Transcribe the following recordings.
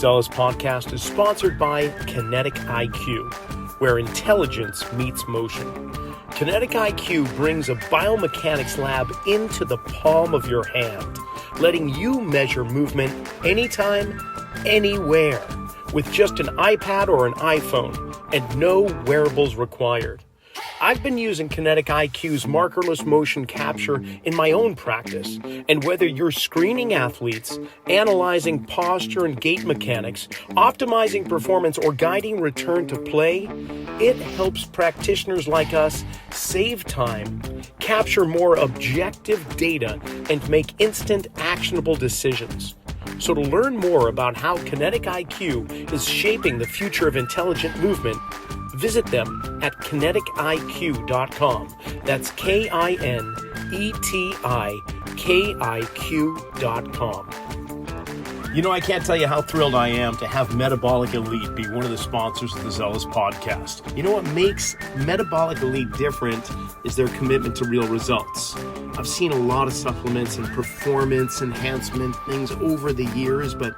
Zelos Podcast is sponsored by Kinetic IQ, where intelligence meets motion. Kinetic IQ brings a biomechanics lab into the palm of your hand, letting you measure movement anytime, anywhere, with just an iPad or an iPhone, and no wearables required. I've been using Kinetic IQ's markerless motion capture in my own practice, and whether you're screening athletes, analyzing posture and gait mechanics, optimizing performance, or guiding return to play, it helps practitioners like us save time, capture more objective data, and make instant actionable decisions. So to learn more about how Kinetic IQ is shaping the future of intelligent movement, visit them at kinetikiq.com. That's KINETIKIQ.com. You know, I can't tell you how thrilled I am to have Metabolic Elite be one of the sponsors of the Zelos Podcast. You know what makes Metabolic Elite different is their commitment to real results. I've seen a lot of supplements and performance enhancement things over the years, but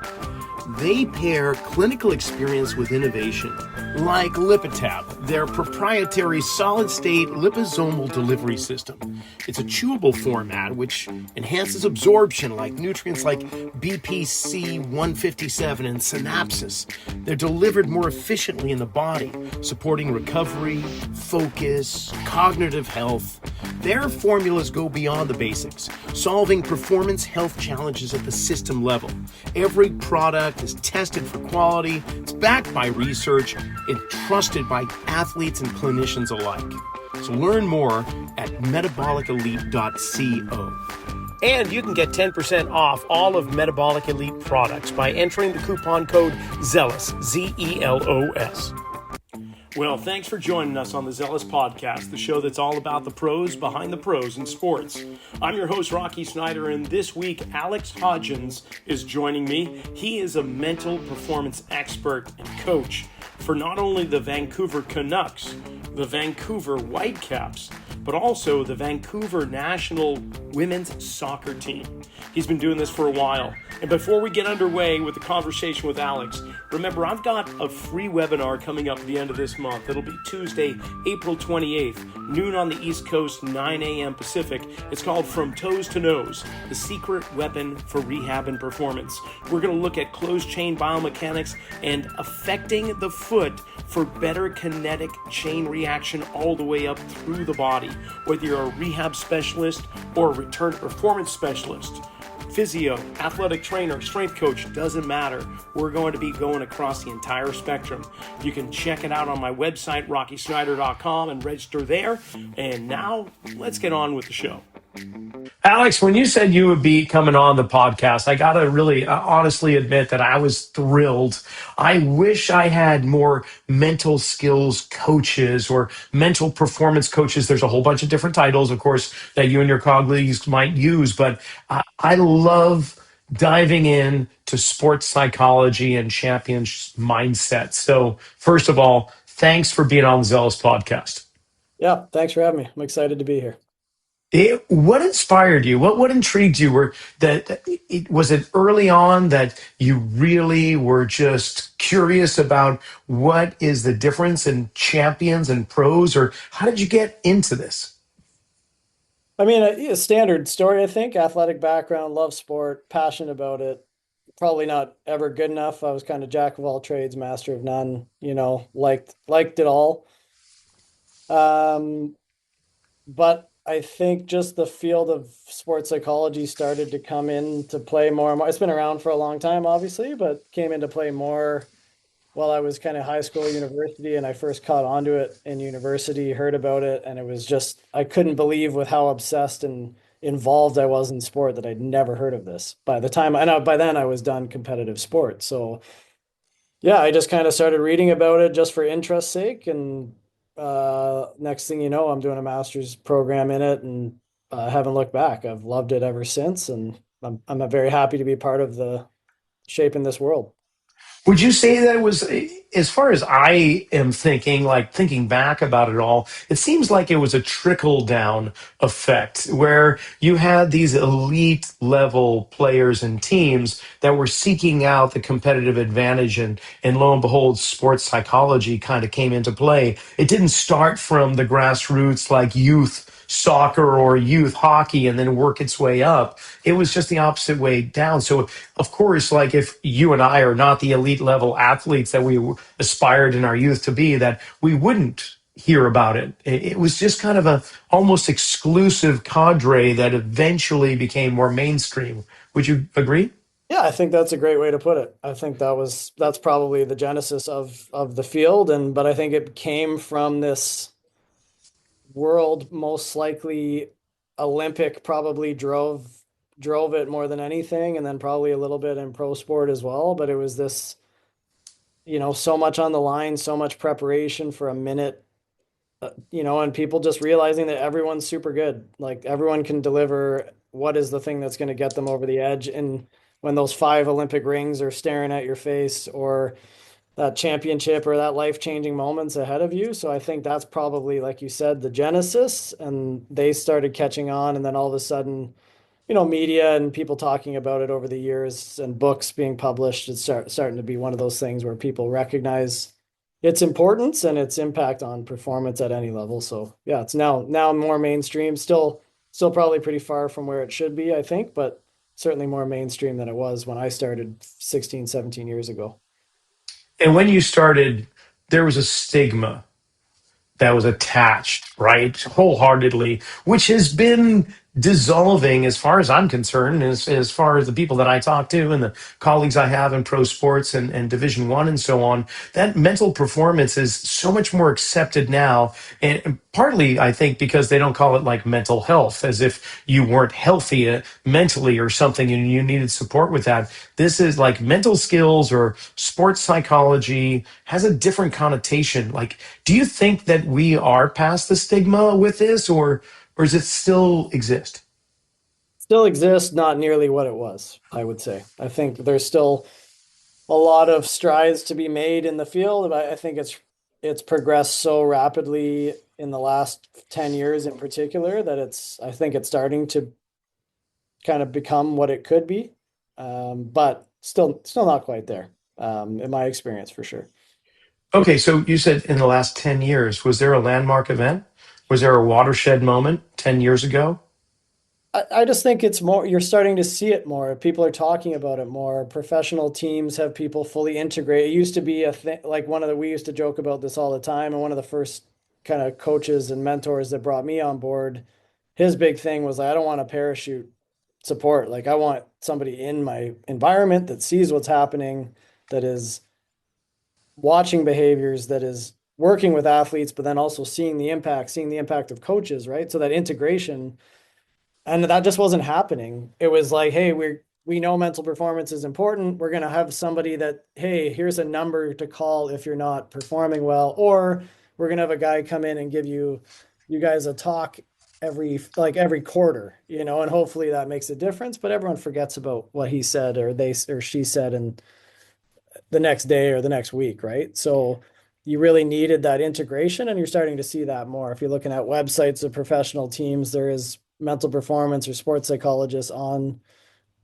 they pair clinical experience with innovation, like Lipitab, their proprietary solid-state liposomal delivery system. It's a chewable format which enhances absorption, like nutrients like BPC 157 and synapses. They're delivered more efficiently in the body, supporting recovery, focus, cognitive health. Their formulas go beyond the basics, solving performance health challenges at the system level. Every product is tested for quality, it's backed by research, and trusted by athletes and clinicians alike. So learn more at metabolicelite.co. And you can get 10% off all of Metabolic Elite products by entering the coupon code ZELOS, Z-E-L-O-S. Well, thanks for joining us on the Zelos Podcast, the show that's all about the pros behind the pros in sports. I'm your host, Rocky Snyder, and this week, Alex Hodgins is joining me. He is a mental performance expert and coach for not only the Vancouver Canucks, the Vancouver Whitecaps, but also the Vancouver national women's soccer team. He's been doing this for a while. And before we get underway with the conversation with Alex, remember, I've got a free webinar coming up at the end of this month. It'll be Tuesday, April 28th, noon on the East Coast, 9 a.m. Pacific. It's called From Toes to Nose, the secret weapon for rehab and performance. We're going to look at closed chain biomechanics and affecting the foot for better kinetic chain reaction all the way up through the body. Whether you're a rehab specialist or a return performance specialist, physio, athletic trainer, strength coach, doesn't matter. We're going to be going across the entire spectrum. You can check it out on my website, rockysnyder.com, and register there. And now, let's get on with the show. Alex, when you said you would be coming on the podcast, I got to really honestly admit that I was thrilled. I wish I had more mental skills coaches or mental performance coaches. There's a whole bunch of different titles, of course, that you and your colleagues might use, but I love diving in to sports psychology and champions mindset. So first of all, thanks for being on the Zelos Podcast. Yeah, thanks for having me. I'm excited to be here. What inspired you? What intrigued you? Was it early on that you really were just curious about what is the difference in champions and pros, or how did you get into this? I mean, a standard story, I think. Athletic background, love sport, passionate about it. Probably not ever good enough. I was kind of jack of all trades, master of none. Liked it all. But I think just the field of sports psychology started to come into play more and more. It's been around for a long time, obviously, but came into play more while I was kind of high school, university, and I first caught onto it in university, heard about it, and it was just, I couldn't believe with how obsessed and involved I was in sport that I'd never heard of this. By then I was done competitive sport. So yeah, I just kind of started reading about it just for interest's sake, and next thing you know, I'm doing a master's program in it, and haven't looked back. I've loved it ever since, and I'm very happy to be part of the shaping this world. Would you say that it was, as far as I am thinking, like thinking back about it all, it seems like it was a trickle down effect where you had these elite level players and teams that were seeking out the competitive advantage, and lo and behold, sports psychology kind of came into play. It didn't start from the grassroots like youth soccer or youth hockey and then work its way up. It was just the opposite way down. So of course, like if you and I are not the elite level athletes that we aspired in our youth to be, that we wouldn't hear about it. It was just kind of a almost exclusive cadre that eventually became more mainstream. Would you agree? Yeah, I think that's a great way to put it. I think that's probably the genesis of the field, and but I think it came from this world, most likely Olympic probably drove it more than anything, and then probably a little bit in pro sport as well. But it was this, so much on the line, so much preparation for a minute, and people just realizing that everyone's super good. Like everyone can deliver what is the thing that's going to get them over the edge. And when those five Olympic rings are staring at your face, or that championship or that life-changing moments ahead of you. So I think that's probably, like you said, the genesis, and they started catching on. And then all of a sudden, media and people talking about it over the years and books being published, it's starting to be one of those things where people recognize its importance and its impact on performance at any level. So yeah, it's now more mainstream, still probably pretty far from where it should be, I think, but certainly more mainstream than it was when I started 16, 17 years ago. And when you started, there was a stigma that was attached, right, wholeheartedly, which has been dissolving as far as I'm concerned, as far as the people that I talk to and the colleagues I have in pro sports and Division One and so on. That mental performance is so much more accepted now, and partly I think because they don't call it like mental health, as if you weren't healthy mentally or something and you needed support with that. This is like mental skills or sports psychology has a different connotation. Like, do you think that we are past the stigma with this, or does it still exist? Still exists, not nearly what it was, I would say. I think there's still a lot of strides to be made in the field, but I think it's progressed so rapidly in the last 10 years in particular that I think it's starting to kind of become what it could be. But still not quite there, in my experience for sure. Okay, so you said in the last 10 years, was there a landmark event? Was there a watershed moment 10 years ago? I just think it's more, you're starting to see it more. People are talking about it more. Professional teams have people fully integrated. It used to be a thing, like we used to joke about this all the time. And one of the first kind of coaches and mentors that brought me on board, his big thing was like, I don't want a parachute support. Like, I want somebody in my environment that sees what's happening, that is watching behaviors, that is working with athletes, but then also seeing the impact of coaches, right? So that integration, and that just wasn't happening. It was like, hey, we know mental performance is important. We're going to have somebody that, hey, here's a number to call if you're not performing well, or we're going to have a guy come in and give you guys a talk every quarter, and hopefully that makes a difference. But everyone forgets about what he said or they or she said, and the next day or the next week, right? So you really needed that integration, and you're starting to see that more. If you're looking at websites of professional teams, there is mental performance or sports psychologists on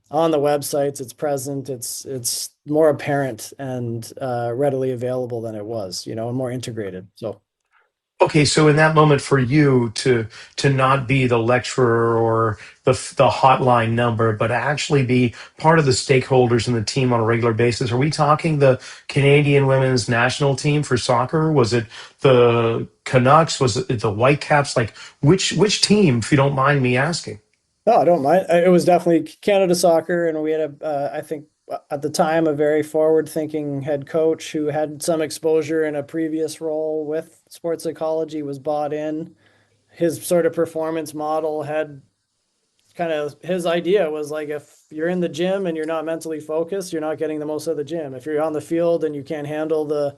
the websites. It's present. It's more apparent and readily available than it was, and more integrated. So Okay, so in that moment for you to not be the lecturer or the hotline number, but actually be part of the stakeholders in the team on a regular basis. Are we talking the Canadian women's national team for soccer? Was it the Canucks? Was it the Whitecaps? Like which team, if you don't mind me asking? no, I don't mind. It was definitely Canada Soccer, and we had I think at the time, a very forward-thinking head coach who had some exposure in a previous role with sports psychology, was bought in. His sort of performance model had kind of, his idea was like, if you're in the gym and you're not mentally focused, you're not getting the most of the gym. If you're on the field and you can't handle the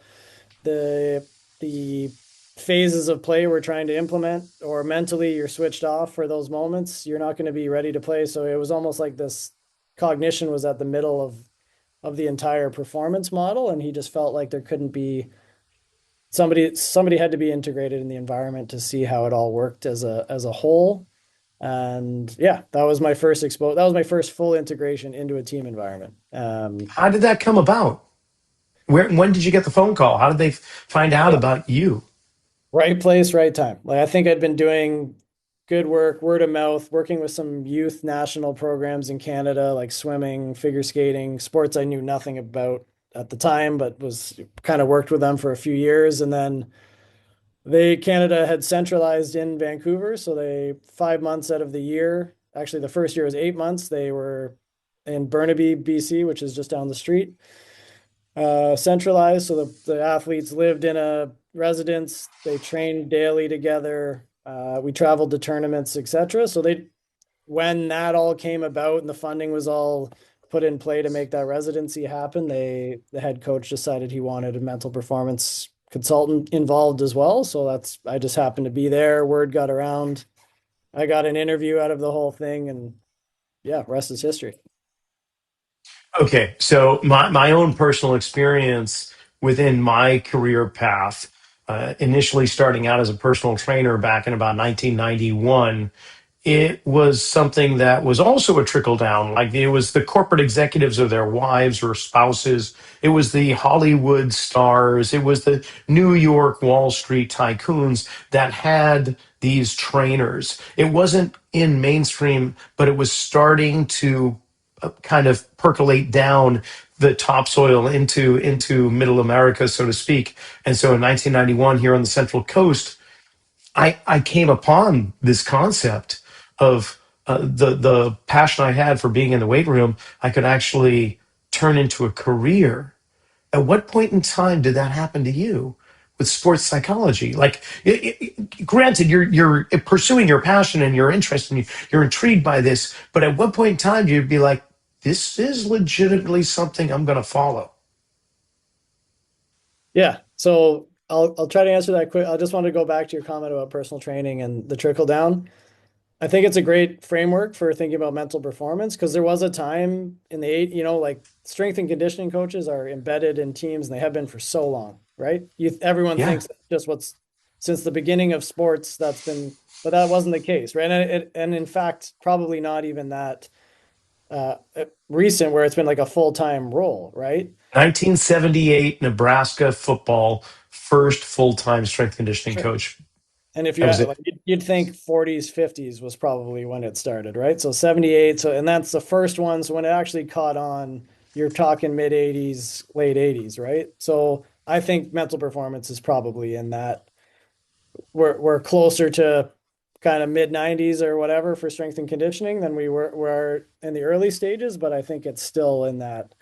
the phases of play we're trying to implement, or mentally you're switched off for those moments, you're not going to be ready to play. So it was almost like this cognition was at the middle of the entire performance model, and he just felt like there couldn't be somebody had to be integrated in the environment to see how it all worked as a whole. And yeah, that was my first that was my first full integration into a team environment. How did that come about? When did you get the phone call? How did they find out about you? Right place, right time. Like I think I'd been doing good work, word of mouth, working with some youth national programs in Canada, like swimming, figure skating, sports I knew nothing about at the time, but was kind of worked with them for a few years. And then Canada had centralized in Vancouver. So they 5 months out of the year, actually the first year was 8 months. They were in Burnaby, BC, which is just down the street, centralized. So the athletes lived in a residence. They trained daily together. We traveled to tournaments, etc. So when that all came about and the funding was all put in play to make that residency happen, the head coach decided he wanted a mental performance consultant involved as well. So I just happened to be there. Word got around. I got an interview out of the whole thing, and yeah, rest is history. Okay, so my own personal experience within my career path, initially starting out as a personal trainer back in about 1991, it was something that was also a trickle down. Like it was the corporate executives or their wives or spouses. It was the Hollywood stars. It was the New York Wall Street tycoons that had these trainers. It wasn't in mainstream, but it was starting to kind of percolate down the topsoil into middle America, so to speak. And so in 1991, here on the Central Coast, I came upon this concept of the passion I had for being in the weight room. I could actually turn into a career. At what point in time did that happen to you with sports psychology? Like, granted, you're pursuing your passion and your interest, and you're intrigued by this. But at what point in time do you be like, this is legitimately something I'm going to follow? Yeah. So I'll try to answer that quick. I just want to go back to your comment about personal training and the trickle down. I think it's a great framework for thinking about mental performance because there was a time in the like strength and conditioning coaches are embedded in teams and they have been for so long, right? Everyone Yeah. thinks that's just what's since the beginning of sports but that wasn't the case, right? And in fact, probably not even that uh, recent where it's been like a full-time role, right? 1978 Nebraska football, first full-time strength conditioning Sure. coach. And if That you was it. like, you'd think 40s, 50s was probably when it started, right? So 78. So, and that's the first one. So when it actually caught on, you're talking mid 80s, late 80s, right? So I think mental performance is probably in that. We're closer to kind of mid 90s or whatever for strength and conditioning than were in the early stages, but I think it's still in that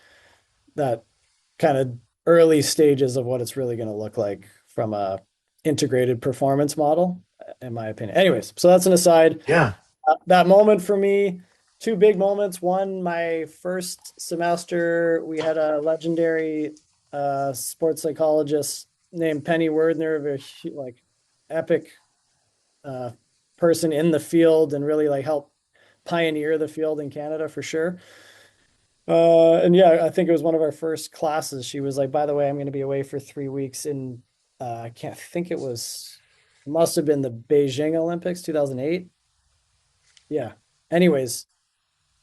kind of early stages of what it's really going to look like from a integrated performance model, in my opinion. Anyways, so that's an aside. Yeah. That moment for me, two big moments. One, my first semester, we had a legendary sports psychologist named Penny Wordner, like epic uh, person in the field and really like helped pioneer the field in Canada for sure. And yeah, I think it was one of our first classes. She was like, by the way, I'm going to be away for 3 weeks in, I can't think must have been the Beijing Olympics, 2008. Yeah. Anyways,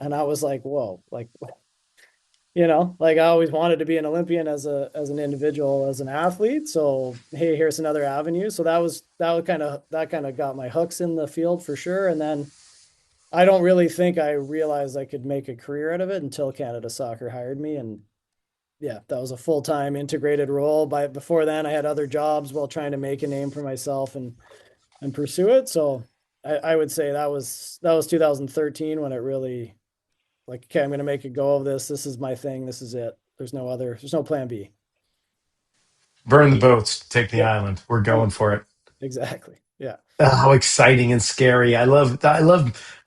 and I was like, whoa, like, like I always wanted to be an Olympian as an individual, as an athlete. So, hey, here's another avenue. So that kind of got my hooks in the field for sure. And then I don't really think I realized I could make a career out of it until Canada Soccer hired me. And yeah, that was a full-time integrated role. Before then I had other jobs while trying to make a name for myself and pursue it. So I would say that was 2013 when it really like, okay, I'm going to make a go of this. This is my thing. This is it. There's no plan B. Burn the boats, take the Yep. island. We're Oh, going for it. exactly. Yeah. How exciting and scary. I love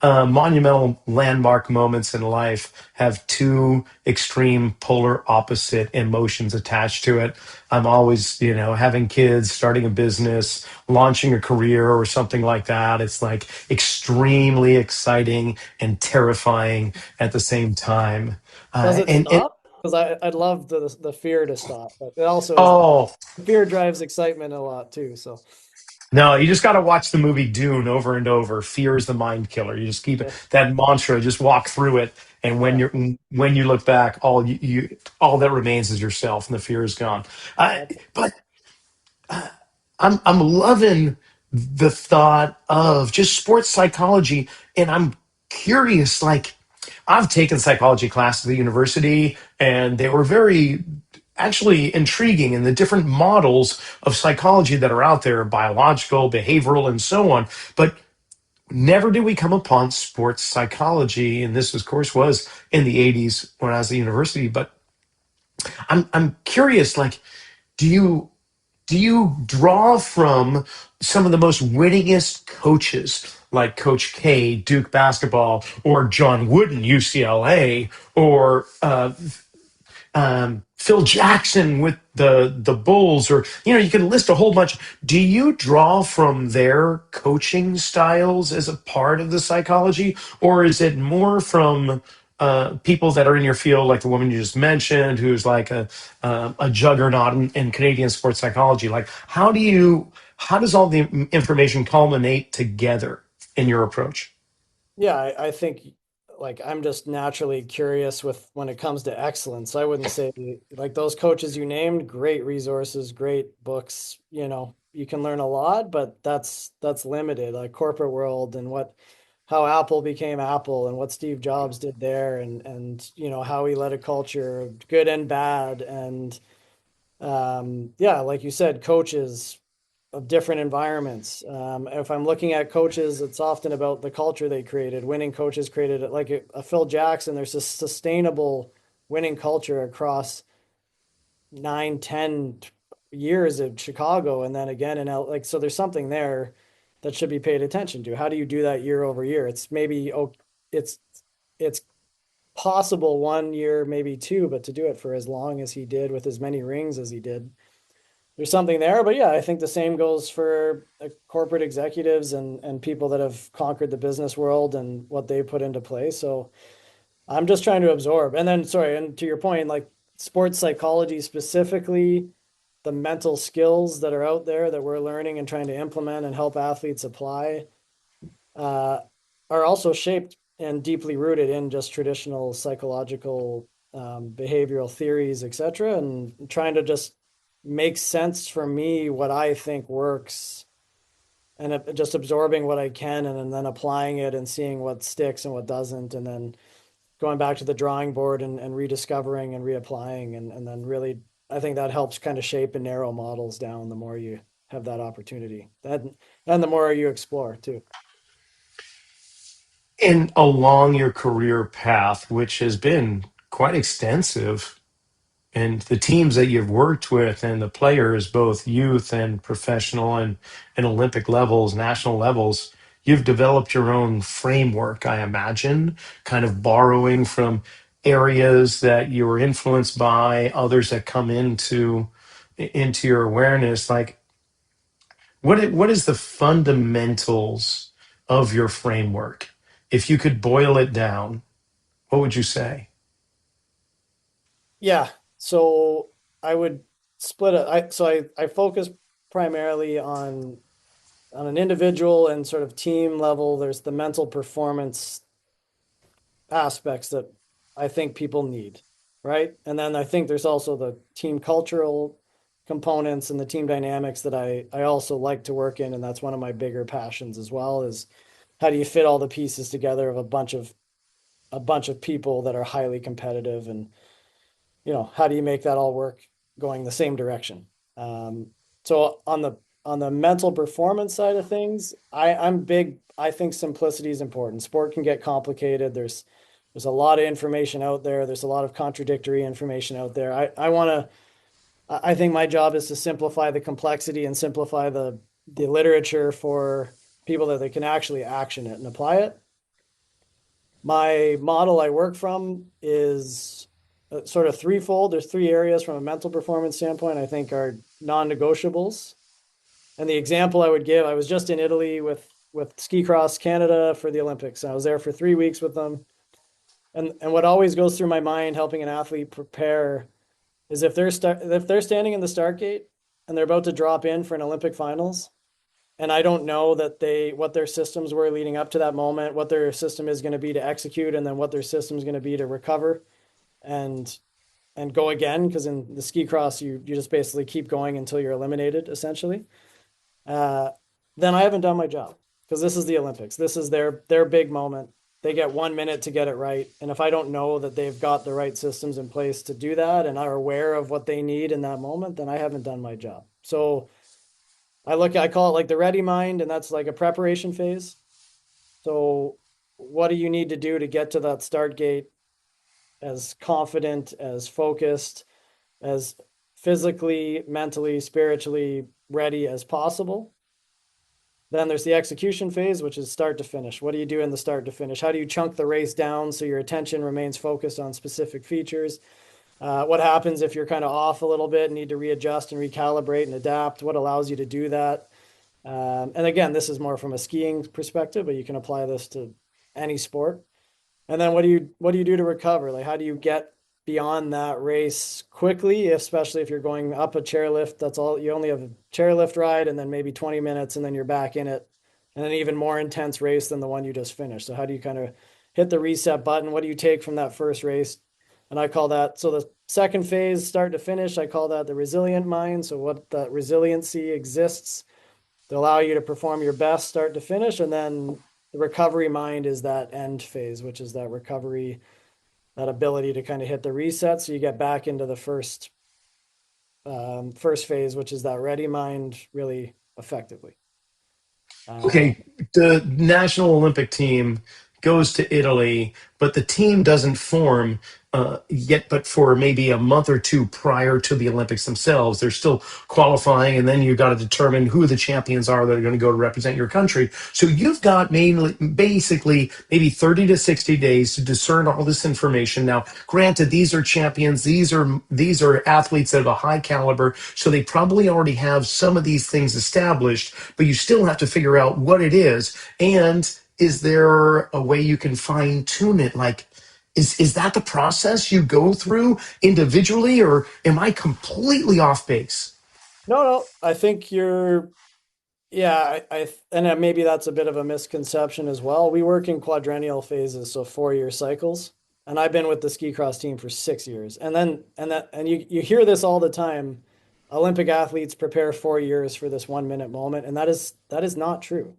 monumental landmark moments in life have two extreme polar opposite emotions attached to it. I'm always, having kids, starting a business, launching a career or something like that. It's like extremely exciting and terrifying at the same time. Does it And stop? because I'd love the fear to stop, but it also is Oh, fear drives excitement a lot too. So no, you just got to watch the movie Dune over and over. Fear is the mind killer. You just keep it, yeah, that mantra, just walk through it. And yeah, when you look back, all that remains is yourself, and the fear is gone. But I'm loving the thought of just sports psychology, and I'm curious. Like, I've taken psychology classes at the university, and they were very actually intriguing in the different models of psychology that are out there, biological, behavioral, and so on. But never did we come upon sports psychology, and this, of course, was in the '80s when I was at the university. But I'm curious, like, do you do you draw from some of the most winningest coaches like Coach K, Duke basketball, or John Wooden, UCLA, or Phil Jackson with the Bulls, or you can list a whole bunch. Do you draw from their coaching styles as a part of the psychology, or is it more from people that are in your field, like the woman you just mentioned, who's like a juggernaut in Canadian sports psychology? Like, how does all the information culminate together in your approach? yeah. I think like I'm just naturally curious with when it comes to excellence. I wouldn't say like those coaches you named, great resources, great books. You can learn a lot, but that's limited. Like corporate world and how Apple became Apple and what Steve Jobs did there and how he led a culture, good and bad. And yeah, like you said, coaches of different environments. If I'm looking at coaches, it's often about the culture they created. Winning coaches created it, like a Phil Jackson. There's a sustainable winning culture across 9, 10 years of Chicago, and then again in like so. There's something there that should be paid attention to. How do you do that year over year? It's maybe it's it's possible 1 year, maybe two, but to do it for as long as he did with as many rings as he did, there's something there. But yeah, I think the same goes for corporate executives and people that have conquered the business world and what they put into place. So I'm just trying to absorb. And then, sorry, and to your point, like sports psychology specifically, the mental skills that are out there that we're learning and trying to implement and help athletes apply uh, are also shaped and deeply rooted in just traditional psychological behavioral theories, etc. And trying to just make sense for me what I think works and just absorbing what I can and then applying it and seeing what sticks and what doesn't. And then going back to the drawing board and rediscovering and reapplying. And then really, I think that helps kind of shape and narrow models down the more you have that opportunity. And the more you explore too. And along your career path, which has been quite extensive, and the teams that you've worked with and the players, both youth and professional and Olympic levels, national levels, you've developed your own framework, I imagine, kind of borrowing from areas that you were influenced by, others that come into your awareness. Like, what is the fundamentals of your framework? If you could boil it down, what would you say? Yeah. So I would split it. I focus primarily on an individual and sort of team level. There's the mental performance aspects that I think people need, right? And then I think there's also the team cultural components and the team dynamics that I also like to work in, and that's one of my bigger passions as well. Is how do you fit all the pieces together of a bunch of people that are highly competitive, and how do you make that all work going the same direction? So on the mental performance side of things, I'm big. I think simplicity is important. Sport can get complicated. There's a lot of information out there. There's a lot of contradictory information out there. I think my job is to simplify the complexity and simplify the literature for people that they can actually action it and apply it. My model I work from is sort of threefold. There's three areas from a mental performance standpoint I think are non-negotiables. And the example I would give, I was just in Italy with Ski Cross Canada for the Olympics. I was there for 3 weeks with them. And what always goes through my mind helping an athlete prepare is if they're standing in the start gate and they're about to drop in for an Olympic finals, and I don't know that what their systems were leading up to that moment, what their system is going to be to execute, and then what their system is going to be to recover and go again. Because in the ski cross, you just basically keep going until you're eliminated, essentially. Uh, then I haven't done my job, because this is the Olympics. This is their big moment. They get 1 minute to get it right. And if I don't know that they've got the right systems in place to do that and are aware of what they need in that moment, then I haven't done my job. So I call it like the ready mind, and that's like a preparation phase. So what do you need to do to get to that start gate as confident, as focused, as physically, mentally, spiritually ready as possible? Then there's the execution phase, which is start to finish. What do you do in the start to finish? How do you chunk the race down so your attention remains focused on specific features? What happens if you're kind of off a little bit and need to readjust and recalibrate and adapt? What allows you to do that? And again, this is more from a skiing perspective, but you can apply this to any sport. And then what do you do to recover? Like, how do you get beyond that race quickly, especially if you're going up a chairlift? That's all, you only have a chairlift ride and then maybe 20 minutes and then you're back in it, and an even more intense race than the one you just finished. So how do you kind of hit the reset button? What do you take from that first race? And I call that, so the second phase, start to finish, I call that the resilient mind. So what that resiliency exists to allow you to perform your best start to finish. And then the recovery mind is that end phase, which is that recovery, that ability to kind of hit the reset so you get back into the first phase, which is that ready mind, really effectively. Okay, the national Olympic team goes to Italy, but the team doesn't form yet, but for maybe a month or two prior to the Olympics themselves. They're still qualifying, and then you've got to determine who the champions are that are going to go to represent your country. So you've got basically maybe 30 to 60 days to discern all this information. Now, granted, these are champions, these are athletes that have a high caliber, so they probably already have some of these things established, but you still have to figure out what it is. And is there a way you can fine tune it? Like, is that the process you go through individually, or am I completely off base? No, I think yeah, and maybe that's a bit of a misconception as well. We work in quadrennial phases, so 4-year cycles. And I've been with the ski cross team for 6 years. And you hear this all the time. Olympic athletes prepare 4 years for this 1 minute moment. And that is not true.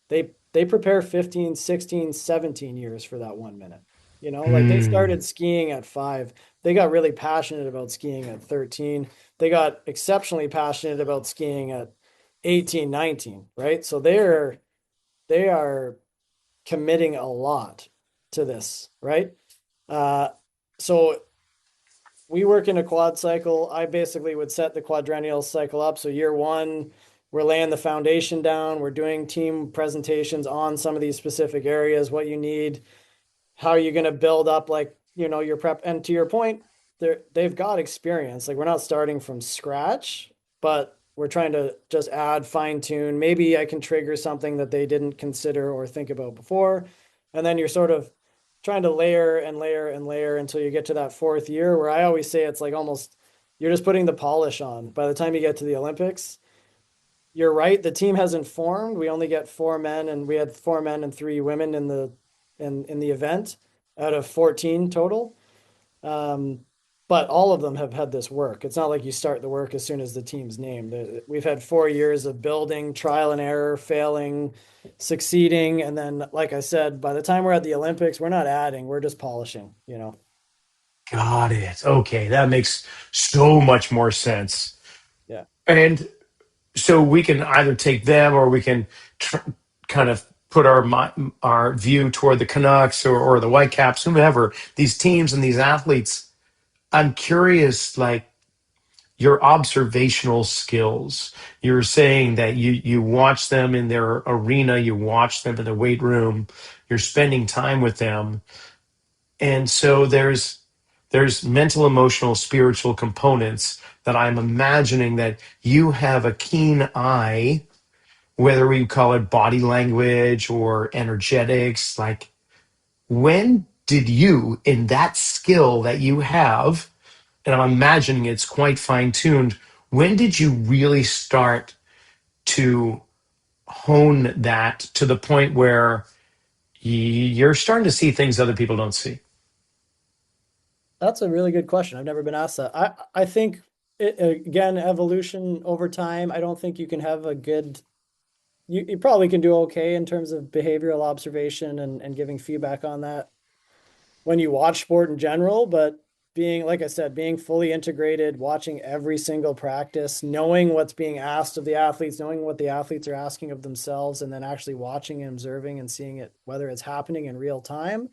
They prepare 15, 16, 17 years for that 1 minute. Like they started skiing at 5. They got really passionate about skiing at 13. They got exceptionally passionate about skiing at 18, 19, right? So they are committing a lot to this, right? So we work in a quad cycle. I basically would set the quadrennial cycle up. So year 1, we're laying the foundation down. We're doing team presentations on some of these specific areas, what you need, how are you going to build up, like, your prep. And to your point, they've got experience. Like, we're not starting from scratch, but we're trying to just add, fine tune. Maybe I can trigger something that they didn't consider or think about before. And then you're sort of trying to layer and layer and layer until you get to that 4th year, where I always say it's like almost you're just putting the polish on. By the time you get to the Olympics, you're right, the team hasn't formed. We only get 4 men, and we had 4 men and 3 women in the event out of 14 total. But all of them have had this work. It's not like you start the work as soon as the team's named. We've had 4 years of building, trial and error, failing, succeeding. And then, like I said, by the time we're at the Olympics, we're not adding, we're just polishing. Got it. Okay, that makes so much more sense. Yeah. And so we can either take them, or we can kind of put our view toward the Canucks or the Whitecaps, whomever, these teams and these athletes. I'm curious, like, your observational skills. You're saying that you watch them in their arena, you watch them in the weight room, you're spending time with them. And so there's mental, emotional, spiritual components that I'm imagining that you have a keen eye, whether we call it body language or energetics. Like, when did you, in that skill that you have, and I'm imagining it's quite fine tuned, when did you really start to hone that to the point where you're starting to see things other people don't see? That's a really good question. I've never been asked that. I think again, evolution over time. I don't think you can have a good. You probably can do okay in terms of behavioral observation and giving feedback on that when you watch sport in general, but being, like I said, being fully integrated, watching every single practice, knowing what's being asked of the athletes, knowing what the athletes are asking of themselves, and then actually watching and observing and seeing it, whether it's happening in real time.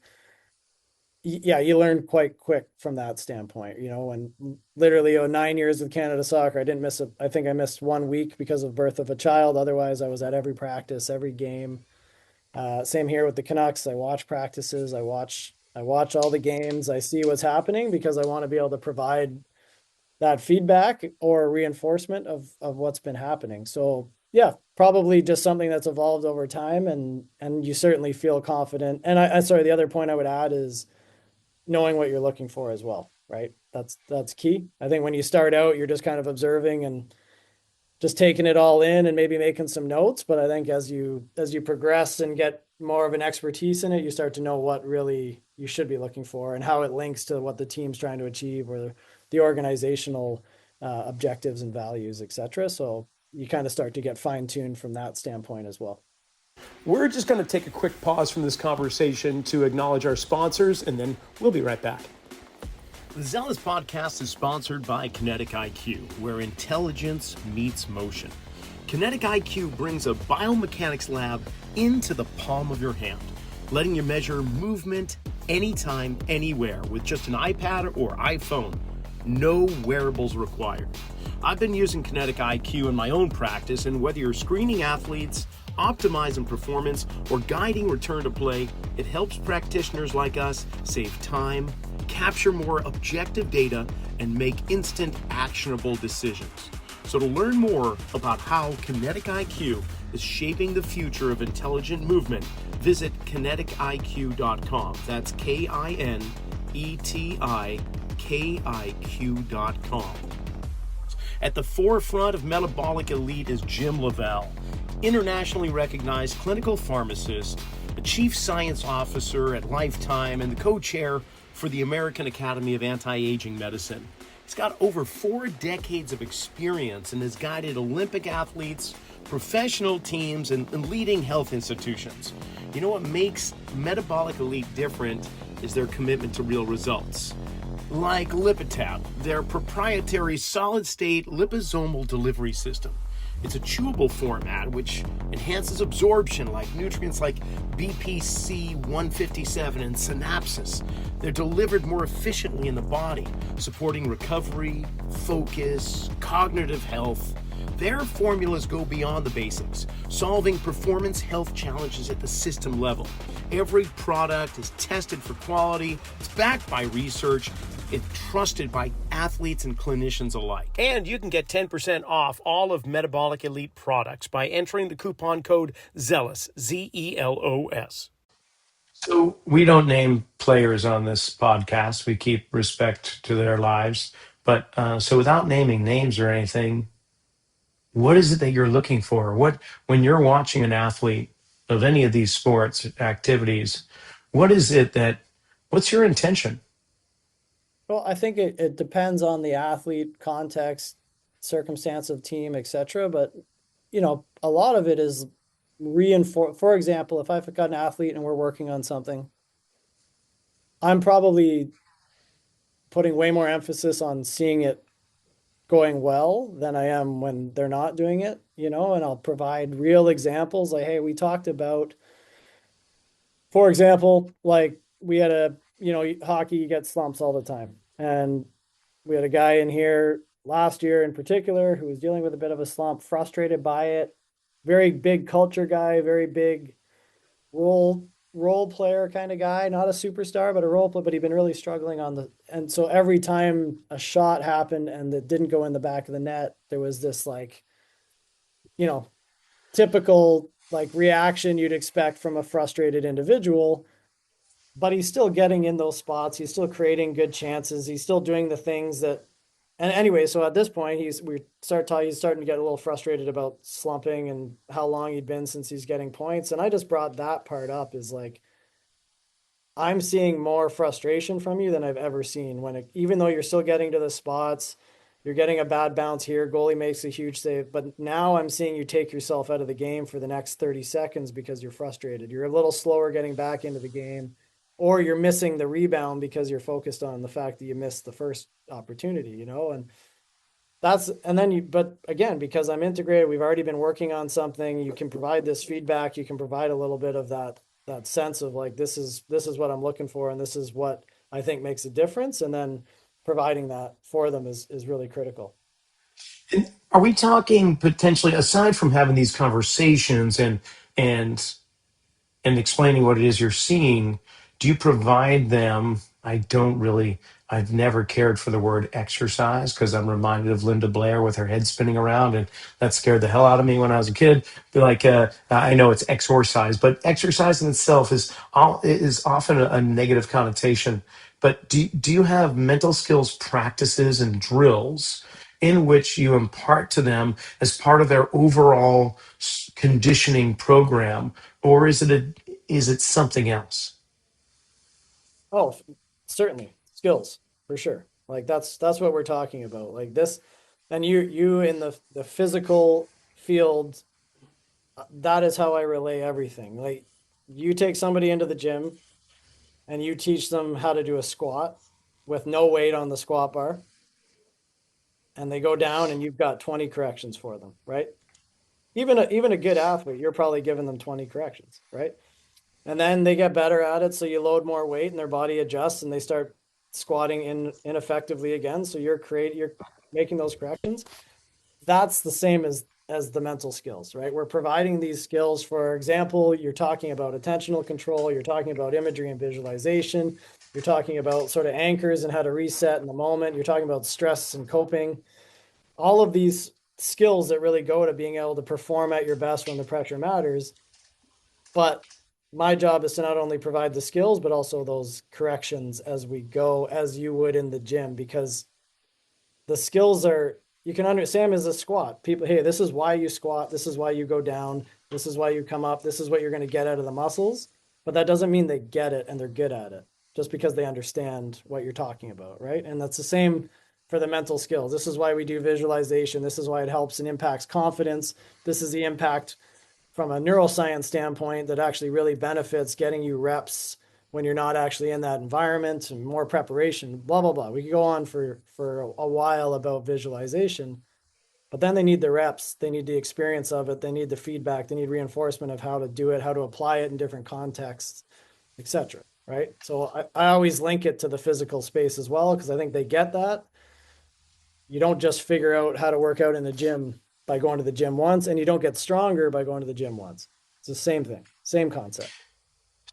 Yeah, you learn quite quick from that standpoint. When literally 9 years with Canada Soccer, I didn't miss I think I missed 1 week because of birth of a child. Otherwise, I was at every practice, every game. Same here with the Canucks. I watch practices. I watch all the games. I see what's happening because I want to be able to provide that feedback or reinforcement of what's been happening. So yeah, probably just something that's evolved over time, and you certainly feel confident. And I sorry, the other point I would add is knowing what you're looking for as well, right? That's key. I think when you start out, you're just kind of observing and just taking it all in and maybe making some notes. But I think as you progress and get more of an expertise in it, you start to know what really you should be looking for and how it links to what the team's trying to achieve or the organizational objectives and values, etc. So you kind of start to get fine tuned from that standpoint as well. We're just going to take a quick pause from this conversation to acknowledge our sponsors, and then we'll be right back. The Zelos Podcast is sponsored by Kinetic IQ, where intelligence meets motion. Kinetic IQ brings a biomechanics lab into the palm of your hand, letting you measure movement anytime, anywhere with just an iPad or iPhone. No wearables required. I've been using Kinetic IQ in my own practice, and whether you're screening athletes, optimizing performance, or guiding return to play, it helps practitioners like us save time, capture more objective data, and make instant actionable decisions. So to learn more about how Kinetic IQ is shaping the future of intelligent movement, visit kinetikiq.com. That's KINETIKIQ.com. At the forefront of metabolic elite is Jim Lavelle, internationally recognized clinical pharmacist, a chief science officer at Lifetime, and the co-chair for the American Academy of Anti-Aging Medicine. He's got over 4 decades of experience and has guided Olympic athletes, professional teams, and leading health institutions. You know what makes Metabolic Elite different is their commitment to real results. Like Lipitab, their proprietary solid-state liposomal delivery system. It's a chewable format which enhances absorption like nutrients like BPC 157 and synapses. They're delivered more efficiently in the body, supporting recovery, focus, cognitive health. Their formulas go beyond the basics, solving performance health challenges at the system level. Every product is tested for quality, it's backed by research, it's trusted by athletes and clinicians alike. And you can get 10% off all of Metabolic Elite products by entering the coupon code ZELOS, ZELOS. So we don't name players on this podcast. We keep respect to their lives. But so without naming names or anything, what is it that you're looking for? When you're watching an athlete of any of these sports activities, what's your intention? Well, I think it depends on the athlete, context, circumstance of team, etc. But a lot of it is reinforce. For example, if I've got an athlete and we're working on something, I'm probably putting way more emphasis on seeing it going well than I am when they're not doing it, and I'll provide real examples like, hey, we talked about, for example, like we had hockey, you get slumps all the time. And we had a guy in here last year in particular who was dealing with a bit of a slump, frustrated by it. Very big culture guy, very big role player kind of guy, not a superstar, but a role player, but he'd been really struggling and so every time a shot happened and it didn't go in the back of the net, there was this typical reaction you'd expect from a frustrated individual. but he's still getting in those spots. He's still creating good chances. He's still doing the things that, and anyway, so at this point, he's starting to get a little frustrated about slumping and how long he'd been since he's getting points. And I just brought that part up, is like, I'm seeing more frustration from you than I've ever seen even though you're still getting to the spots, you're getting a bad bounce here, goalie makes a huge save, but now I'm seeing you take yourself out of the game for the next 30 seconds because you're frustrated. You're a little slower getting back into the game, or you're missing the rebound because you're focused on the fact that you missed the first opportunity, and but again, because I'm integrated, we've already been working on something. You can provide this feedback. You can provide a little bit of that sense of like, this is what I'm looking for, and this is what I think makes a difference. And then providing that for them is really critical. And are we talking potentially, aside from having these conversations and and explaining what it is you're seeing, do you provide them? I've never cared for the word exercise because I'm reminded of Linda Blair with her head spinning around, and that scared the hell out of me when I was a kid. I know it's exorcise, but exercise in itself is often a negative connotation. But do you have mental skills practices and drills in which you impart to them as part of their overall conditioning program, or is it something else? Oh, certainly skills for sure. Like that's what we're talking about. Like this, and you in the physical field, that is how I relay everything. Like, you take somebody into the gym and you teach them how to do a squat with no weight on the squat bar, and they go down and you've got 20 corrections for them, right? Even a good athlete, you're probably giving them 20 corrections, right? And then they get better at it, so you load more weight and their body adjusts and they start squatting ineffectively again. So you're making those corrections. That's the same as the mental skills, right? We're providing these skills. For example, you're talking about attentional control, you're talking about imagery and visualization, you're talking about sort of anchors and how to reset in the moment, you're talking about stress and coping. All of these skills that really go to being able to perform at your best when the pressure matters. But my job is to not only provide the skills, but also those corrections as we go, as you would in the gym, because the skills are, you can understand as a squat. People, hey, this is why you squat. This is why you go down. This is why you come up. This is what you're going to get out of the muscles. But that doesn't mean they get it and they're good at it just because they understand what you're talking about, right? And that's the same for the mental skills. This is why we do visualization. This is why it helps and impacts confidence. This is the impact from a neuroscience standpoint that actually really benefits getting you reps when you're not actually in that environment, and more preparation, blah, blah, blah. We could go on for a while about visualization, but then they need the reps. They need the experience of it. They need the feedback. They need reinforcement of how to do it, how to apply it in different contexts, etc. Right? So I always link it to the physical space as well, because I think they get that. You don't just figure out how to work out in the gym by going to the gym once, and you don't get stronger by going to the gym once. It's the same thing, same concept.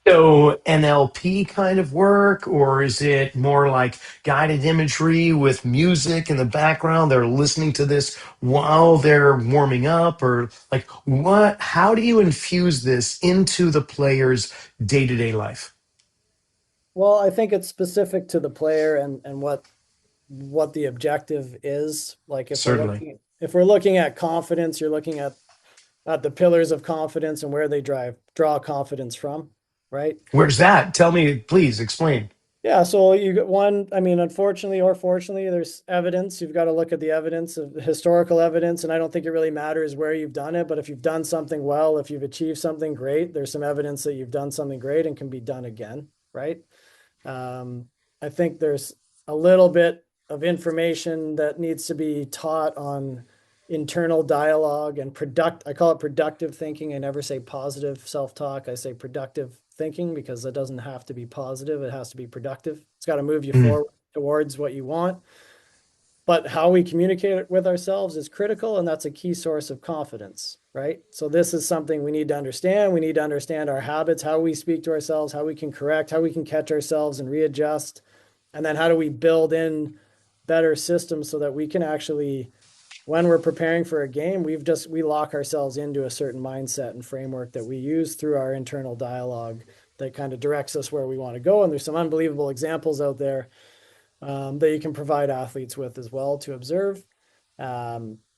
So NLP kind of work, or is it more like guided imagery with music in the background? They're listening to this while they're warming up, or like what? How do you infuse this into the player's day-to-day life? Well, I think it's specific to the player and what the objective is. Like, Certainly. if we're looking at confidence, you're looking at the pillars of confidence and where they draw confidence from, right? Where's that? Tell me, please explain. Yeah, so you get one, I mean, unfortunately or fortunately, there's evidence. You've got to look at the evidence of historical evidence, and I don't think it really matters where you've done it, but if you've done something well, if you've achieved something great, there's some evidence that you've done something great and can be done again, right? I think there's a little bit of information that needs to be taught on internal dialogue and I call it productive thinking. I never say positive self-talk. I say productive thinking, because it doesn't have to be positive. It has to be productive. It's got to move you Mm. forward towards what you want. But how we communicate with ourselves is critical, and that's a key source of confidence, right? So this is something we need to understand. We need to understand our habits, how we speak to ourselves, how we can correct, how we can catch ourselves and readjust. And then how do we build in better systems so that we can actually, when we're preparing for a game, we lock ourselves into a certain mindset and framework that we use through our internal dialogue that kind of directs us where we want to go. And there's some unbelievable examples out there that you can provide athletes with as well to observe.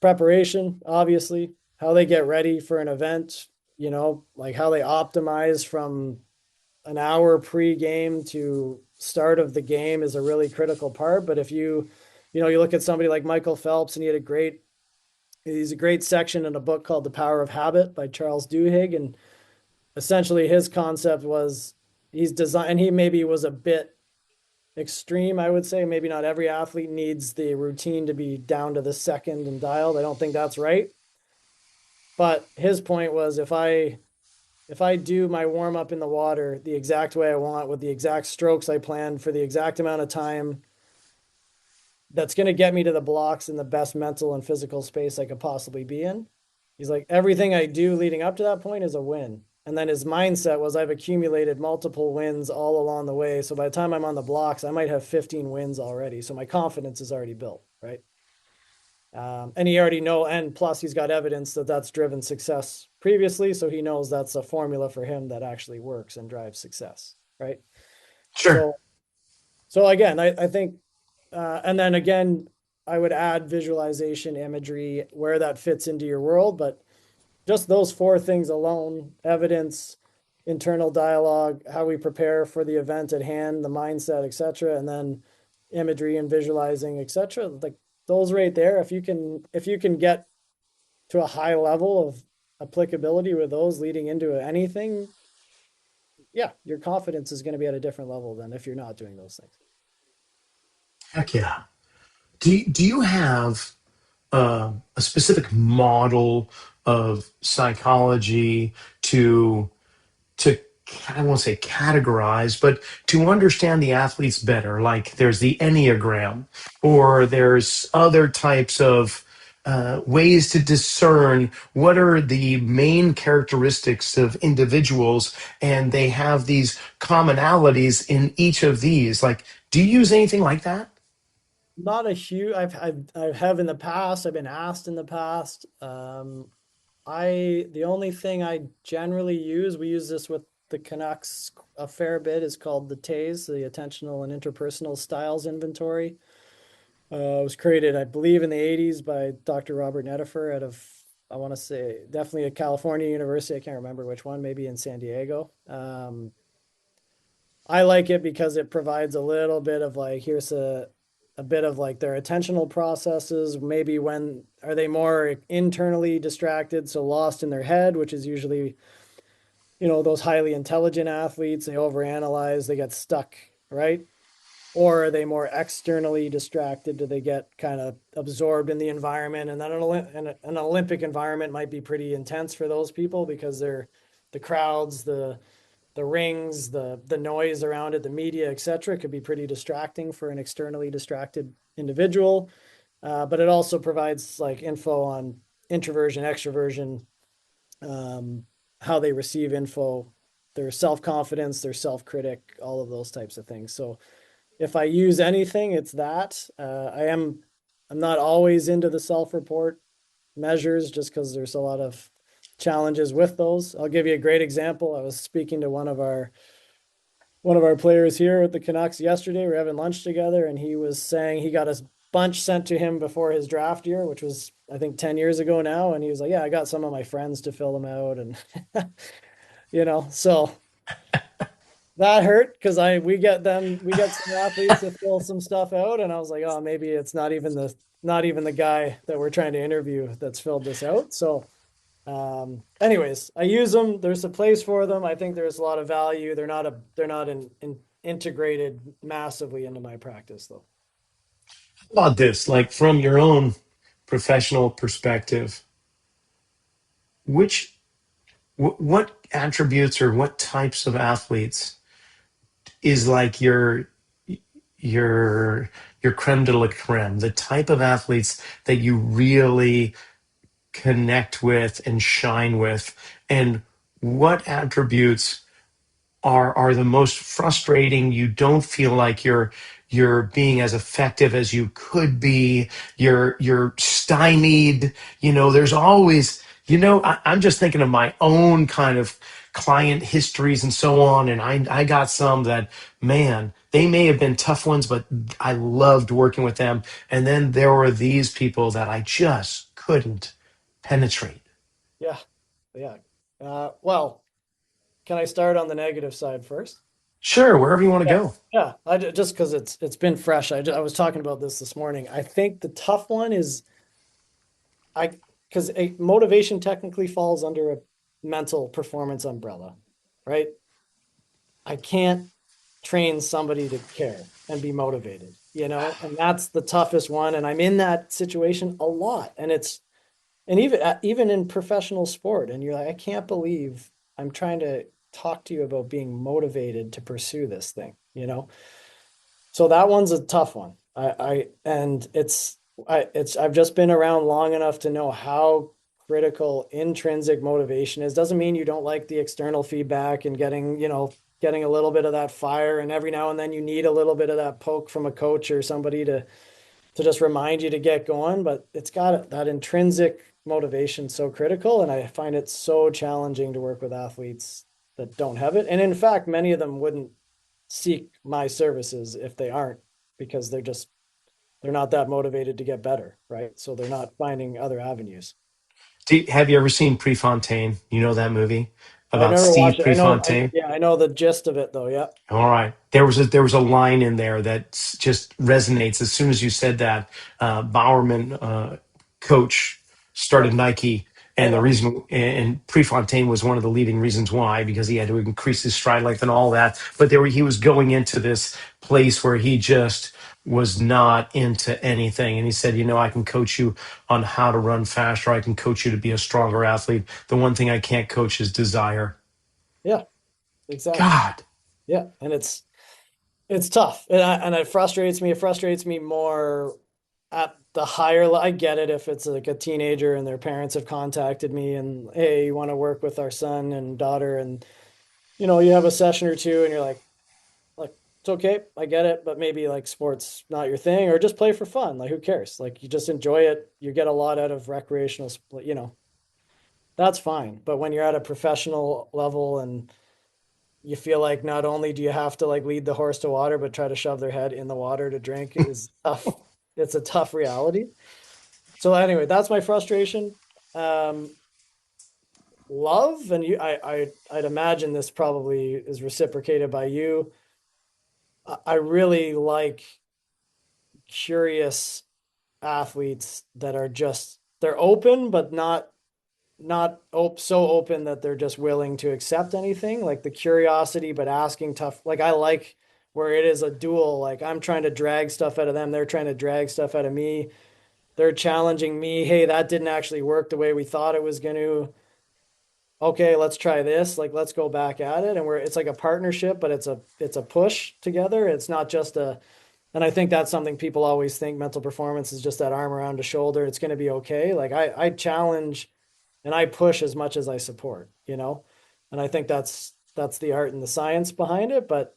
Preparation, obviously, how they get ready for an event, like how they optimize from an hour pre-game to start of the game is a really critical part. But if you look at somebody like Michael Phelps, and he's a great section in a book called The Power of Habit by Charles Duhigg. And essentially his concept was and he maybe was a bit extreme, I would say. Maybe not every athlete needs the routine to be down to the second and dialed. I don't think that's right. But his point was, if I do my warm up in the water the exact way I want, with the exact strokes I planned for the exact amount of time, that's going to get me to the blocks in the best mental and physical space I could possibly be in. He's like, everything I do leading up to that point is a win. And then his mindset was, I've accumulated multiple wins all along the way. So by the time I'm on the blocks, I might have 15 wins already. So my confidence is already built, right? And he already and plus he's got evidence that that's driven success previously. So he knows that's a formula for him that actually works and drives success, right? Sure. So again, I think, and then again, I would add visualization, imagery, where that fits into your world. But just those four things alone: evidence, internal dialogue, how we prepare for the event at hand, the mindset, etc., and then imagery and visualizing, etc. Like those right there, if you can get to a high level of applicability with those leading into anything, yeah, your confidence is going to be at a different level than if you're not doing those things. Heck yeah. Do you have a specific model of psychology to I won't say categorize, but to understand the athletes better? Like there's the Enneagram, or there's other types of ways to discern what are the main characteristics of individuals, and they have these commonalities in each of these. Like, do you use anything like that? Not a huge. I have in the past. I've been asked in the past. The only thing I generally use, we use this with the Canucks a fair bit, is called the TASE, the Attentional and Interpersonal Styles Inventory. It was created, I believe, in the 80s by Dr. Robert Nettefer out of, I want to say, definitely a California university. I can't remember which one, maybe in San Diego. I like it because it provides a little bit of like, here's a bit of like their attentional processes. Maybe when are they more internally distracted, so lost in their head, which is usually, those highly intelligent athletes. They overanalyze, they get stuck, right? Or are they more externally distracted? Do they get kind of absorbed in the environment? And then an Olympic environment might be pretty intense for those people because they're the crowds, the rings, the noise around it, the media, etc., could be pretty distracting for an externally distracted individual. But it also provides like info on introversion, extroversion, how they receive info, their self-confidence, their self-critic, all of those types of things. So if I use anything, it's that. I'm not always into the self-report measures just because there's a lot of challenges with those. I'll give you a great example. I was speaking to one of our players here at the Canucks yesterday. We were having lunch together, and he was saying he got a bunch sent to him before his draft year, which was, I think, 10 years ago now. And he was like, yeah, I got some of my friends to fill them out. And, so that hurt because we get some athletes to fill some stuff out. And I was like, oh, maybe it's not even the guy that we're trying to interview that's filled this out. So anyways, I use them. There's a place for them. I think there's a lot of value. They're not integrated massively into my practice though. How about this, like from your own professional perspective, what attributes or what types of athletes is like your creme de la creme, the type of athletes that you really connect with and shine with, and what attributes are the most frustrating? You don't feel like you're being as effective as you could be. You're stymied. There's always, I'm just thinking of my own kind of client histories and so on. And I got some that, man, they may have been tough ones, but I loved working with them. And then there were these people that I just couldn't penetrate. Yeah. Yeah. Well, can I start on the negative side first? Sure, wherever you want to Yeah. go. Yeah. Just because it's been fresh. I was talking about this morning. I think the tough one is I because a motivation technically falls under a mental performance umbrella, right? I can't train somebody to care and be motivated, and that's the toughest one. And I'm in that situation a lot. And even in professional sport, and you're like, I can't believe I'm trying to talk to you about being motivated to pursue this thing. So that one's a tough one. I and it's I've just been around long enough to know how critical intrinsic motivation is. Doesn't mean you don't like the external feedback and getting a little bit of that fire, and every now and then you need a little bit of that poke from a coach or somebody to just remind you to get going, but it's got that intrinsic motivation so critical, and I find it so challenging to work with athletes that don't have it. And in fact, many of them wouldn't seek my services if they aren't, because they're not that motivated to get better, right? So they're not finding other avenues. Have you ever seen Prefontaine? You know that movie I've about never Steve watched it. Prefontaine? Yeah, I know the gist of it though. Yeah. All right. There was a line in there that just resonates. As soon as you said that, Bowerman, coach, Yeah. started Nike, I and the know. reason, and Prefontaine was one of the leading reasons why, because he had to increase his stride length and all that. But he was going into this place where he just was not into anything, and he said, I can coach you on how to run faster. I can coach you to be a stronger athlete. The one thing I can't coach is desire. Yeah, exactly. God. Yeah. And it's tough, and it frustrates me. It frustrates me more at the higher. I get it if it's like a teenager and their parents have contacted me and, hey, you want to work with our son and daughter, and you have a session or two, and you're like it's okay, I get it, but maybe like sports not your thing, or just play for fun. Like who cares? Like you just enjoy it. You get a lot out of recreational. That's fine. But when you're at a professional level and you feel like not only do you have to like lead the horse to water, but try to shove their head in the water to drink is tough. It's a tough reality. So anyway, that's my frustration. Um, Love, and I'd imagine this probably is reciprocated by you. I really like curious athletes that are just they're open, but so open that they're just willing to accept anything, like the curiosity but asking tough. Like I like where it is a duel, like I'm trying to drag stuff out of them, they're trying to drag stuff out of me, they're challenging me, hey, that didn't actually work the way we thought it was going to. Okay, let's try this, like let's go back at it. And it's like a partnership, but it's a push together. It's not just a. And I think that's something people always think mental performance is just that arm around a shoulder, it's going to be okay. Like I challenge and I push as much as I support. And I think that's the art and the science behind it. But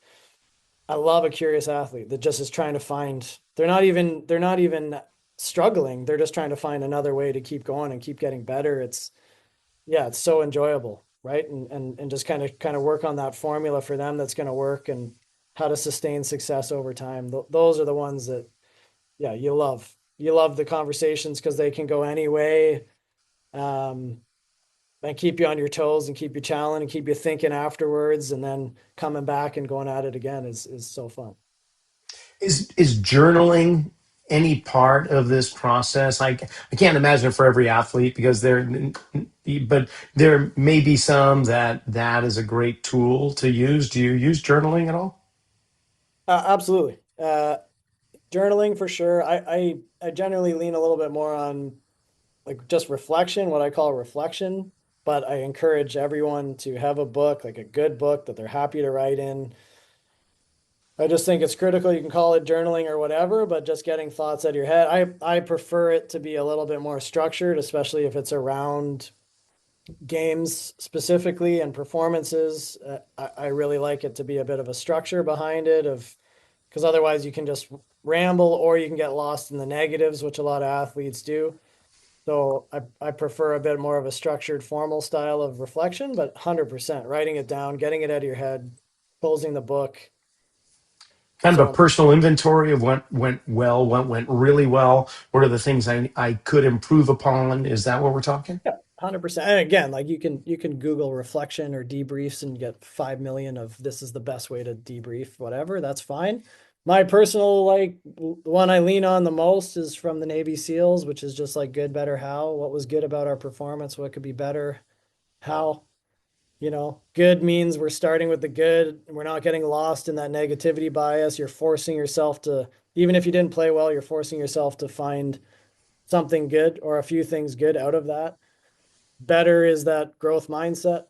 I love a curious athlete that just is trying to find. They're not even struggling. They're just trying to find another way to keep going and keep getting better. It's so enjoyable, right? And just kind of work on that formula for them that's going to work, and how to sustain success over time. Those are the ones that, yeah, you love. You love the conversations because they can go any way. Um, and keep you on your toes and keep you challenged and keep you thinking afterwards, and then coming back and going at it again is so fun. Is journaling any part of this process? I can't imagine it for every athlete, because but there may be some that is a great tool to use. Do you use journaling at all? Absolutely. Journaling for sure. I generally lean a little bit more on like just reflection, what I call reflection, but I encourage everyone to have a book, like a good book that they're happy to write in. I just think it's critical. You can call it journaling or whatever, but just getting thoughts out of your head. I prefer it to be a little bit more structured, especially if it's around games specifically and performances. I really like it to be a bit of a structure behind it, of because otherwise you can just ramble or you can get lost in the negatives, which a lot of athletes do. So I prefer a bit more of a structured, formal style of reflection, but 100% writing it down, getting it out of your head, closing the book. Kind of a So personal inventory of what went well, what went really well. What are the things I could improve upon? Is that what we're talking? yeah, 100%. And again, like you can Google reflection or debriefs and get 5 million of this is the best way to debrief, whatever. That's fine. My personal like the one I lean on the most is from the Navy SEALs, which is just like good, better, how. What was good about our performance? What could be better? How? Good means we're starting with the good. We're not getting lost in that negativity bias. You're forcing yourself to, even if you didn't play well, you're forcing yourself to find something good or a few things good out of that. Better is that growth mindset.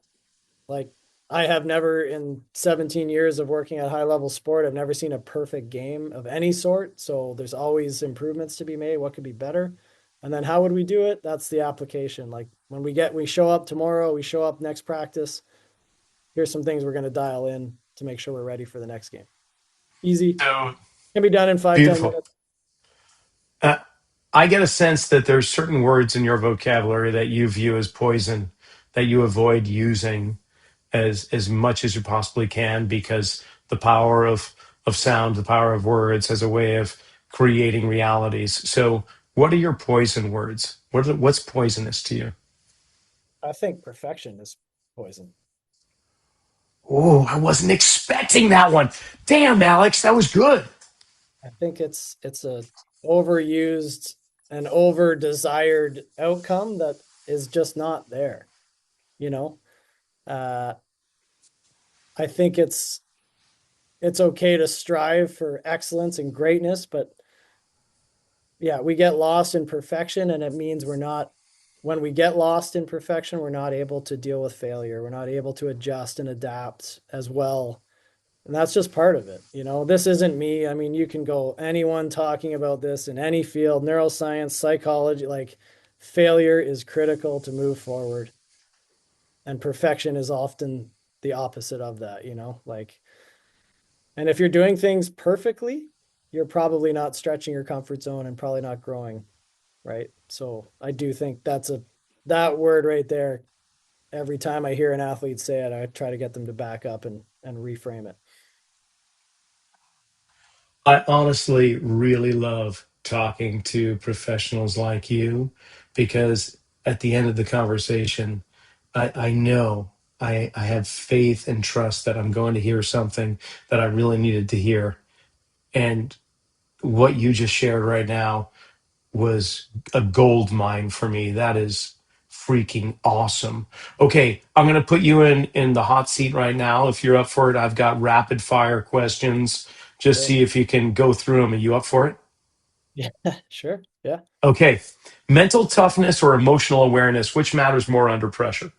Like I have never in 17 years of working at high level sport, I've never seen a perfect game of any sort. So there's always improvements to be made. What could be better? And then how would we do it? That's the application. Like when we show up tomorrow, we show up next practice. Here's some things we're going to dial in to make sure we're ready for the next game. Easy. So Can be done in 5-10 beautiful. minutes. Uh, I get a sense that there's certain words in your vocabulary that you view as poison, that you avoid using as much as you possibly can, because the power of sound, the power of words as a way of creating realities. So what are your poison words? What's poisonous to you? I think perfection is poison. Oh, I wasn't expecting that one. Damn, Alex, that was good. I think it's a overused and over desired outcome that is just not there. You know, uh, I think it's okay to strive for excellence and greatness, but yeah, we get lost in perfection, and it means we're not. When we get lost in perfection, we're not able to deal with failure. We're not able to adjust and adapt as well. And that's just part of it. This isn't me. I mean, you can go anyone talking about this in any field, neuroscience, psychology, like failure is critical to move forward. And perfection is often the opposite of that, like, and if you're doing things perfectly, you're probably not stretching your comfort zone and probably not growing, right? So I do think that word right there. Every time I hear an athlete say it, I try to get them to back up and reframe it. I honestly really love talking to professionals like you, because at the end of the conversation, I know I have faith and trust that I'm going to hear something that I really needed to hear. And what you just shared right now was a gold mine for me. That is freaking awesome. Okay, I'm going to put you in the hot seat right now. If you're up for it, I've got rapid fire questions. Just Sure. see if you can go through them. Are you up for it? Yeah, sure. Yeah. Okay. Mental toughness or emotional awareness, which matters more under pressure?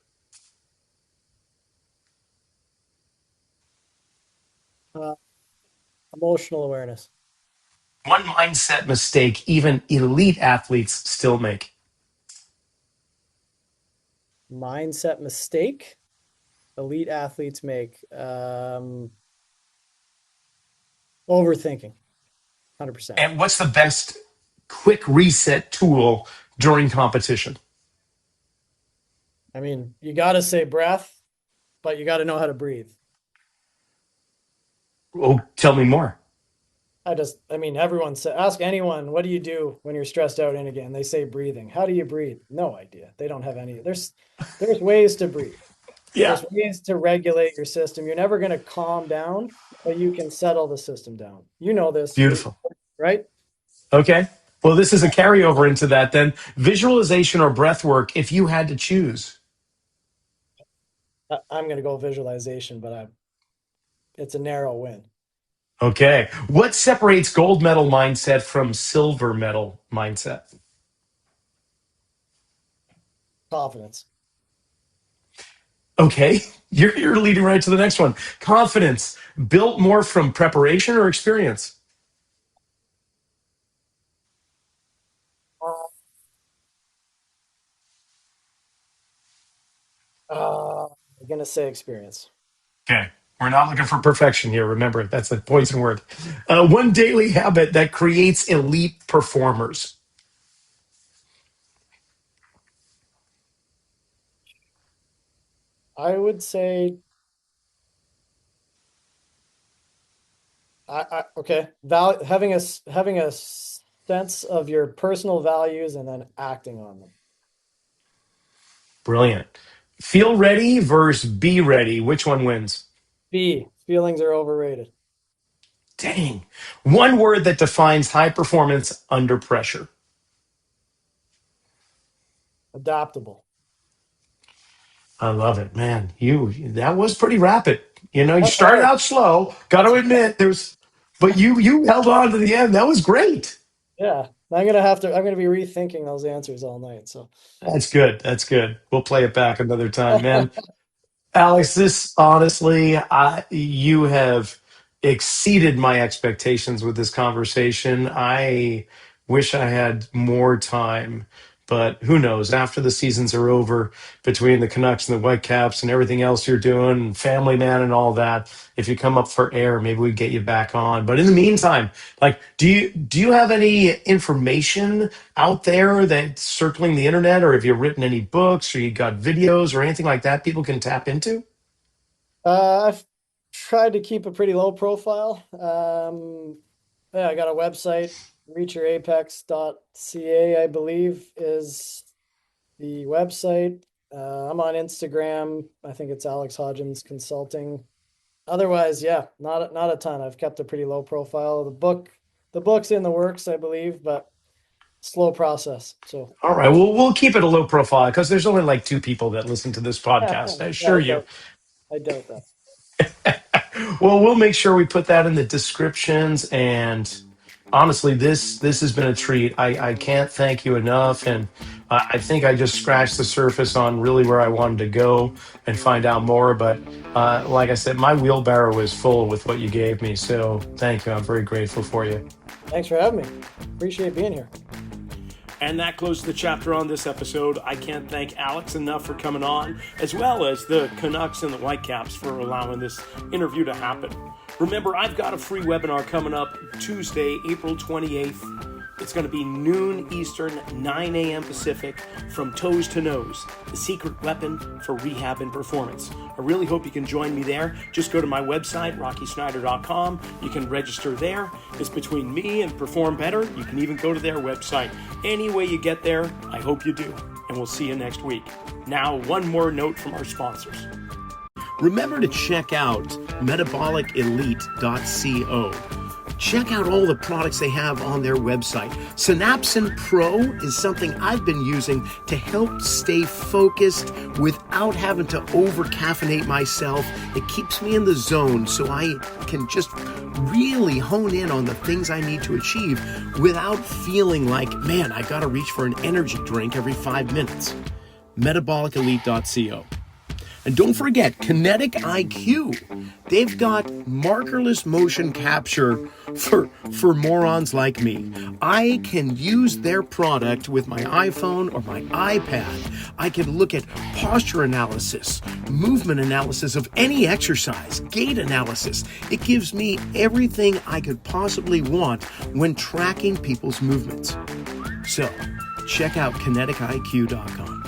Uh, Emotional awareness. One mindset mistake even elite athletes still make. Mindset mistake elite athletes make. Overthinking. 100%. And what's the best quick reset tool during competition? I mean, you got to say breath, but you got to know how to breathe. Oh, tell me more. Everyone ask anyone, what do you do when you're stressed out in again? They say breathing. How do you breathe? No idea. They don't have any. There's ways to breathe. Yeah, There's ways to regulate your system. You're never going to calm down, but you can settle the system down. You know this, beautiful. right? Okay. Well, this is a carryover into that then. Visualization or breath work, if you had to choose. I'm going to go visualization, but it's a narrow win. Okay. What separates gold medal mindset from silver medal mindset? Confidence. Okay. You're leading right to the next one. Confidence, built more from preparation or experience? I'm going to say experience. Okay. We're not looking for perfection here. Remember, that's a poison word. One daily habit that creates elite performers. I would say, okay, having a sense of your personal values and then acting on them. Brilliant. Feel ready versus be ready. Which one wins? B, feelings are overrated. Dang. One word that defines high performance under pressure. Adaptable. I love it, man. That was pretty rapid. You That's started hard. out slow. Got to That's admit, but you held on to the end. That was great. Yeah. I'm gonna be rethinking those answers all night. So That's good. That's good. We'll play it back another time, man. Alex, this honestly, you have exceeded my expectations with this conversation. I wish I had more time, but who knows? After the seasons are over, between the Canucks and the Whitecaps and everything else you're doing, family man and all that, if you come up for air, maybe we get you back on. But in the meantime, like, do you have any information out there that's circling the internet, or have you written any books, or you got videos or anything like that people can tap into? I've tried to keep a pretty low profile. Yeah, I got a website, reachyourapex.ca, I believe is the website. I'm on Instagram. I think it's Alex Hodgins Consulting. Otherwise, yeah, not a ton. I've kept a pretty low profile. The book's in the works, I believe, but slow process. So All right. Well, we'll keep it a low profile because there's only like two people that listen to this podcast. I yeah, assure you. I doubt that. Well, we'll make sure we put that in the descriptions. And honestly, this has been a treat. I can't thank you enough. And I think I just scratched the surface on really where I wanted to go and find out more. But like I said, my wheelbarrow is full with what you gave me. So thank you. I'm very grateful for you. Thanks for having me. Appreciate being here. And that closes the chapter on this episode. I can't thank Alex enough for coming on, as well as the Canucks and the Whitecaps for allowing this interview to happen. Remember, I've got a free webinar coming up Tuesday, April 28th. It's going to be noon Eastern, 9 a.m. Pacific, from Toes to Nose, the secret weapon for rehab and performance. I really hope you can join me there. Just go to my website, rockysnyder.com. You can register there. It's between me and Perform Better. You can even go to their website. Any way you get there, I hope you do. And we'll see you next week. Now, one more note from our sponsors. Remember to check out metabolicelite.co. Check out all the products they have on their website. Synapsin Pro is something I've been using to help stay focused without having to over-caffeinate myself. It keeps me in the zone so I can just really hone in on the things I need to achieve without feeling like, man, I gotta reach for an energy drink every 5 minutes. Metabolicelite.co. And don't forget, Kinetic IQ. They've got markerless motion capture for morons like me. I can use their product with my iPhone or my iPad. I can look at posture analysis, movement analysis of any exercise, gait analysis. It gives me everything I could possibly want when tracking people's movements. So, check out kineticiq.com.